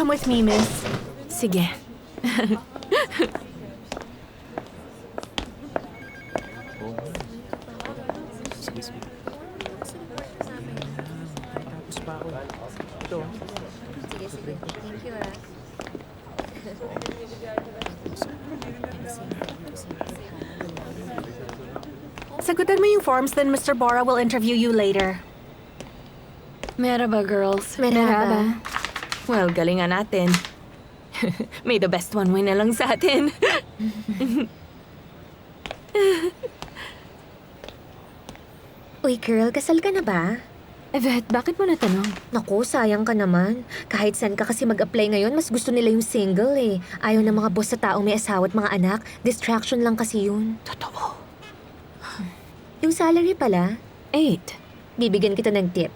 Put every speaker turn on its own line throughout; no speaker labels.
come with me, miss.
Sige.
Sagutan mo yung forms, then Mr. Bora will interview you later.
Merhaba, girls.
Merhaba.
Well, galingan natin. May the best one win na lang sa atin.
Uy, girl, kasal ka na ba?
Yvette, bakit mo natanong?
Naku, sayang ka naman. Kahit saan ka kasi mag-apply ngayon, mas gusto nila yung single eh. Ayaw ng mga boss sa taong may asawa at mga anak. Distraction lang kasi yun.
Totoo.
Yung salary pala,
8.
bibigyan kita ng tip.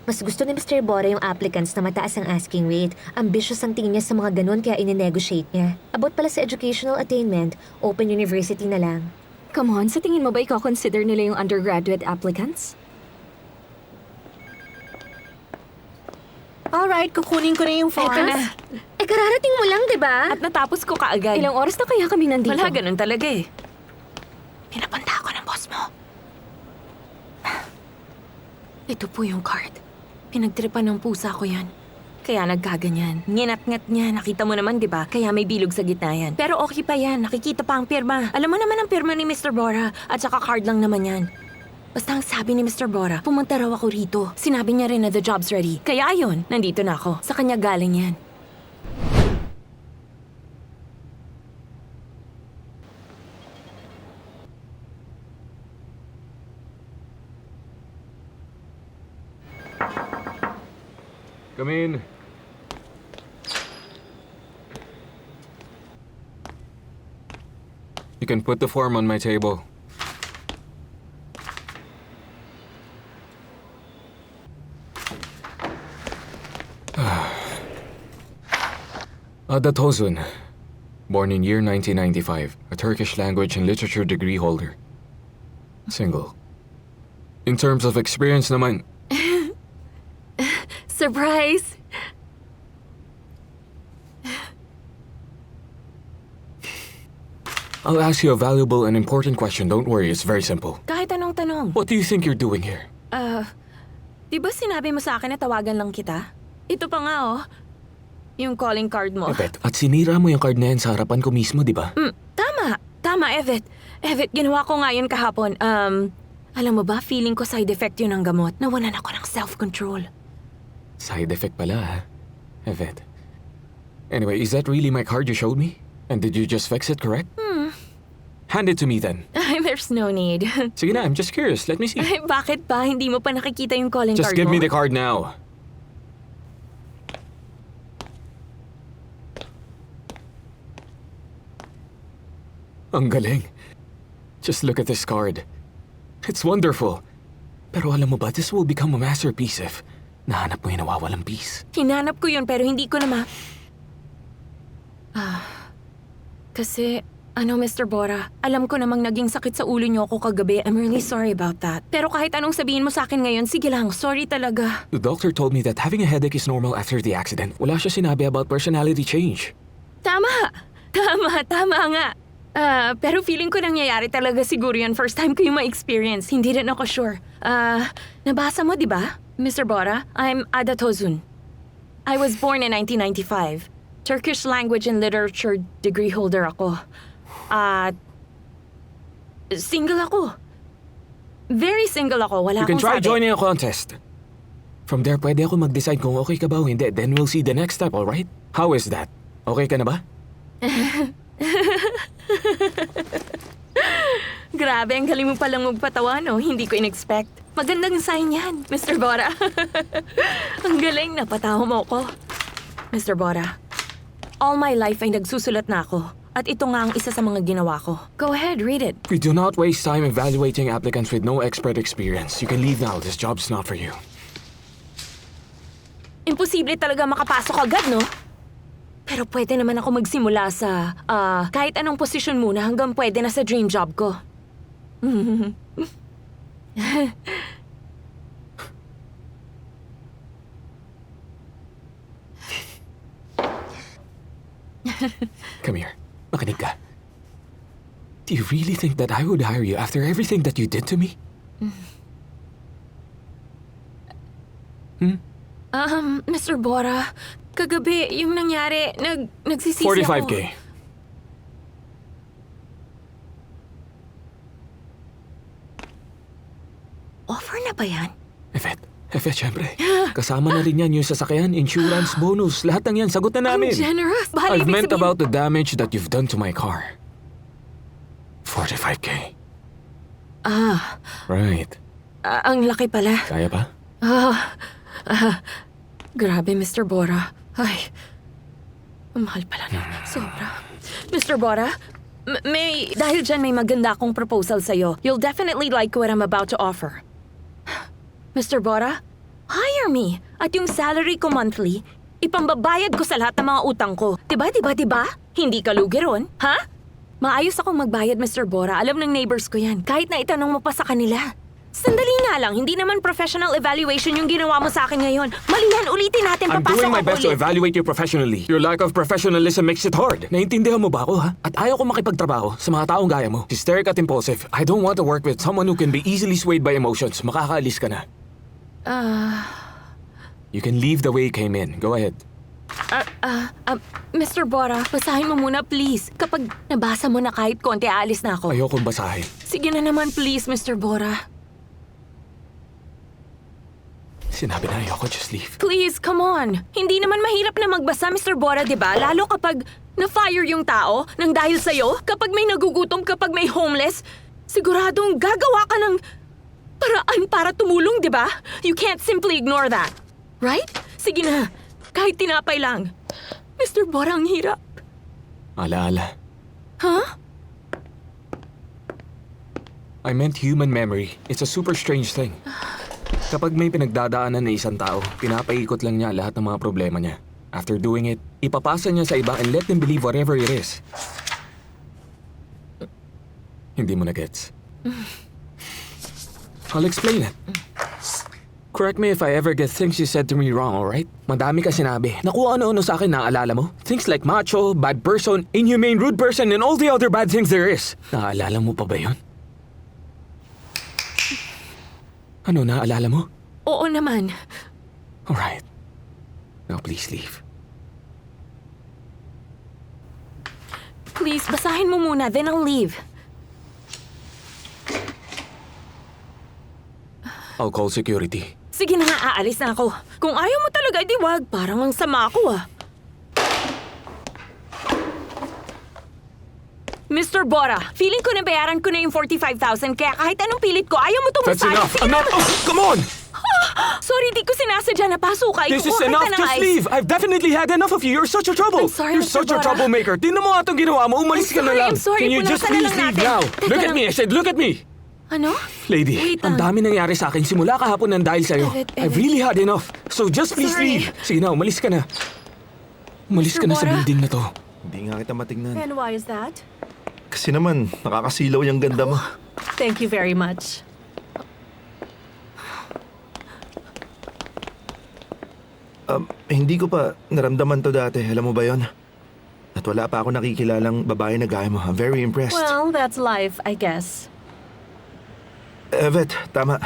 Mas gusto ni Mr. Bora yung applicants na mataas ang asking rate. Ambitious ang tingin niya sa mga ganun kaya ine-negotiate niya. About pala sa educational attainment, open university na lang.
Come on, sa tingin mo ba i-consider nila yung undergraduate applicants?
Alright, kukunin ko na yung forms.
Eto na.
Eh, kararating mo lang, di ba?
At natapos ko kaagad.
Ilang oras na kaya kami nandito?
Wala, ganun talaga eh. Pinapunta ako ng boss mo. Ito po yung card. Pinagtripan ng pusa ko yan. Kaya nagkaganyan. Nginat-ngat niya. Nakita mo naman, di ba? Kaya may bilog sa gitna yan. Pero okay pa yan. Nakikita pa ang pirma. Alam mo naman ang pirma ni Mr. Bora. At saka card lang naman yan. Basta ang sabi ni Mr. Bora, pumunta raw ako rito. Sinabi niya rin na the job's ready. Kaya ayun, nandito na ako. Sa kanya galing yan.
Come in. You can put the form on my table. Ada Tozun, born in year 1995, a Turkish language and literature degree holder. Single. In terms of experience naman,
Surprise!
I'll ask you a valuable and important question. Don't worry, it's very simple.
Kahit anong tanong.
What do you think you're doing here?
Di ba sinabi mo sa akin na tawagan lang kita? Ito pa nga oh. Yung calling card mo.
Yvette, at sinira mo yung card na yan sa harapan ko mismo, di ba?
Tama. Tama, Yvette. Yvette, ginawa ko nga yun kahapon. Alam mo ba, feeling ko side effect yun ng gamot. Nawalan ako ng self-control.
Side effect pala, ha? Yvette. Anyway, is that really my card you showed me? And did you just fix it, correct? Hand it to me then.
There's no need.
Sige na, I'm just curious. Let me see.
Ay, bakit ba? Hindi mo pa nakikita yung calling
Just
card
give
mo?
me the card now. Ang galing. Just look at this card. It's wonderful. Pero alam mo ba, this will become a masterpiece if nahanap mo yung nawawalang piece.
Hinanap ko yun pero hindi ko na Kasi, Mr. Bora, alam ko namang naging sakit sa ulo niyo ako kagabi. I'm really sorry about that. Pero kahit anong sabihin mo sa akin ngayon, sige lang, sorry talaga.
The doctor told me that having a headache is normal after the accident. Wala siya sinabi about personality change.
Tama! Tama nga. Pero feeling ko nangyayari talaga siguro yun first time ko yung ma-experience. Hindi rin ako sure. Nabasa mo, di ba? Mr. Bora, I'm Ada Tozun. I was born in 1995. Turkish language and literature degree holder ako. At single ako. Very single ako. Wala
You can
akong
try
sabi.
joining a contest. From there, pwede ako mag-decide kung okay ka ba o hindi. Then we'll see the next step, alright? How is that? Okay ka na ba?
Grabe, ang galing mo palang magpatawa, no? Hindi ko in-expect. Magandang sign yan, Mr. Bora. Ang galing, napatawa mo ko. Mr. Bora, all my life ay nagsusulat na ako. At ito nga ang isa sa mga ginawa ko. Go ahead, read it.
We do not waste time evaluating applicants with no expert experience. You can leave now. This job's not for you.
Imposible talaga makapasok agad, no? Pero pwede naman ako magsimula sa, kahit anong posisyon muna hanggang pwede na sa dream job ko.
Come here. Makinig ka. Do you really think that I would hire you after everything that you did to me?
Mr. Bora, kagabi yung nangyari, nagsisisi ako.
45K.
Offer na ba yan?
Efet, syempre. Kasama na rin yan yung sasakyan, insurance, bonus, lahat ng yan, sagot na
Ang
namin.
generous. Baka
I've
ibig
meant
sabihin-
about the damage that you've done to my car. 45K. Right.
Ang laki pala.
Kaya pa?
Grabe, Mr. Bora. Ay, ang mahal pala na. Sobra. Mr. Bora, dahil dyan may maganda akong proposal sa'yo. You'll definitely like what I'm about to offer. Mr. Bora, hire me. At yung salary ko monthly, ipambabayad ko sa lahat ng mga utang ko. Diba? Hindi ka lugi ron, ha? Maayos akong magbayad, Mr. Bora. Alam ng neighbors ko yan. Kahit na itanong mo pa sa kanila. Sandali nga lang, hindi naman professional evaluation yung ginawa mo sa akin ngayon. Mali yan, ulitin natin,
I'm
papasok
doing my
ako
best to
ulit.
evaluate you professionally. Your lack of professionalism makes it hard. Naintindihan mo ba ako, ha? At ayaw ko makipagtrabaho sa mga taong gaya mo. Hysteric at impulsive. I don't want to work with someone who can be easily swayed by emotions. Makakaalis ka na. You can leave the way you came in. Go ahead.
Mr. Bora, basahin mo muna, please. Kapag nabasa mo na kahit konti, aalis na ako.
Ayokong basahin.
Sige na naman, please, Mr. Bora.
Sinabi na ayoko, just leave.
Please, come on. Hindi naman mahirap na magbasa, Mr. Bora, di ba? Lalo kapag na-fire yung tao nang dahil sa'yo, kapag may nagugutom, kapag may homeless, siguradong gagawa ka ng paraan para tumulong, di ba? You can't simply ignore that. Right? Sige na. Kahit tinapay lang. Mr. Bora, ang hirap.
Alaala.
Huh?
I meant human memory. It's a super strange thing. Kapag may pinagdadaanan na isang tao, pinapaikot lang niya lahat ng mga problema niya. After doing it, ipapasa niya sa iba and let them believe whatever it is. Hindi mo na gets. I'll explain it. Correct me if I ever get things you said to me wrong, alright? Madami ka sinabi. Naku, ano-ano sa akin naaalala mo? Things like macho, bad person, inhumane, rude person, and all the other bad things there is. Naaalala mo pa ba yun? Ano, naaalala mo?
Oo naman.
Alright. Now please leave.
Please, basahin mo muna, then I'll leave.
I'll call security.
Sige na nga, aalis na ako. Kung ayaw mo talaga, di wag. Parang ang sama ako, ah. Mr. Bora, feeling ko nabayaran ko na yung 45,000 kaya kahit anong pilit ko, ayaw mo
That's
tumusali.
enough!
Sige
I'm
na.
not... Oh, come on!
Sorry, di ko sinasadya na pasuka.
This is enough! Just leave! I've definitely had enough of you! You're such a trouble!
I'm sorry,
You're
Mr.
such a
Bora.
troublemaker! Tingnan mo nga itong ginawa mo! Umalis ka na lang!
I'm sorry.
Can you just
Punasan na
please
lang
leave
natin.
now?
Teka
Look at
lang.
me! I said, look at me!
Ano?
Lady,
Wait,
ang dami nangyari sa akin simula kahapon ng dahil sa'yo.
Evet.
I've really had enough. So just please
Sorry.
leave. Sige na, umalis ka na. Umalis
Mr.
ka na sa
Bora?
building na to.
Hindi nga kita matignan.
And why is that?
Kasi naman, nakakasilaw yung ganda mo.
Thank you very much.
Hindi ko pa naramdaman to dati. Alam mo ba yon? At wala pa ako nakikilalang babae na gaya mo. I'm very impressed.
Well, that's life, I guess.
Evet, tama.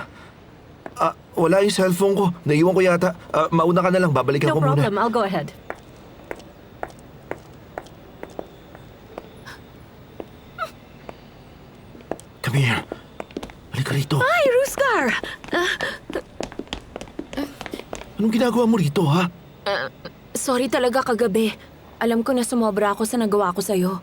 Wala yung cellphone ko. Naiwan ko yata. Mauna ka na lang. Babalikan
No
ko muna.
problem, I'll go ahead.
Come here. Halika rito.
Ay, Ruskar!
Anong ginagawa mo rito, ha?
Sorry talaga kagabi. Alam ko na sumobra ako sa nagawa ko sa'yo.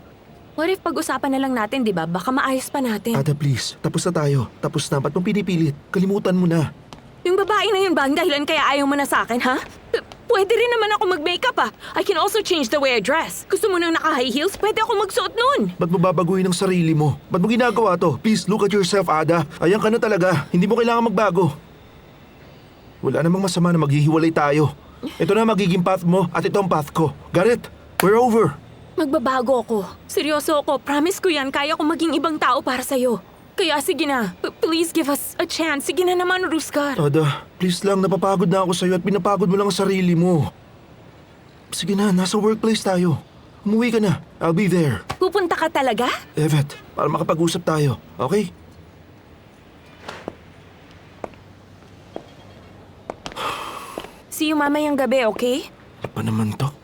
What if pag-usapan na lang natin, di ba? Baka maayos pa natin.
Ada, please. Tapos na tayo. Tapos na. Ba't mo pinipilit? Kalimutan mo na.
Yung babae na yun ba ang dahilan kaya ayaw mo na sa akin, ha? Pwede rin naman ako mag-makeup, ah. I can also change the way I dress. Gusto mo nang naka-high heels? Pwede ako magsuot nun.
Ba't mo babaguhin ang sarili mo? Ba't mo ginagawa to? Please, look at yourself, Ada. Ayan ka na talaga. Hindi mo kailangan magbago. Wala namang masama na maghihiwalay tayo. Ito na magiging path mo at ito ang path ko. Garrett, we're over.
Magbabago ako. Seryoso ako. Promise ko yan. Kaya ko maging ibang tao para sa'yo. Kaya sige na. Please give us a chance. Sige na naman, Ruskar.
Ada, please lang, napapagod na ako sa'yo at pinapagod mo lang ang sarili mo. Sige na, nasa workplace tayo. Umuwi ka na. I'll be there.
Pupunta ka talaga?
Evet, para makapag-usap tayo. Okay?
See you mamayang gabi, okay?
Ano pa naman to?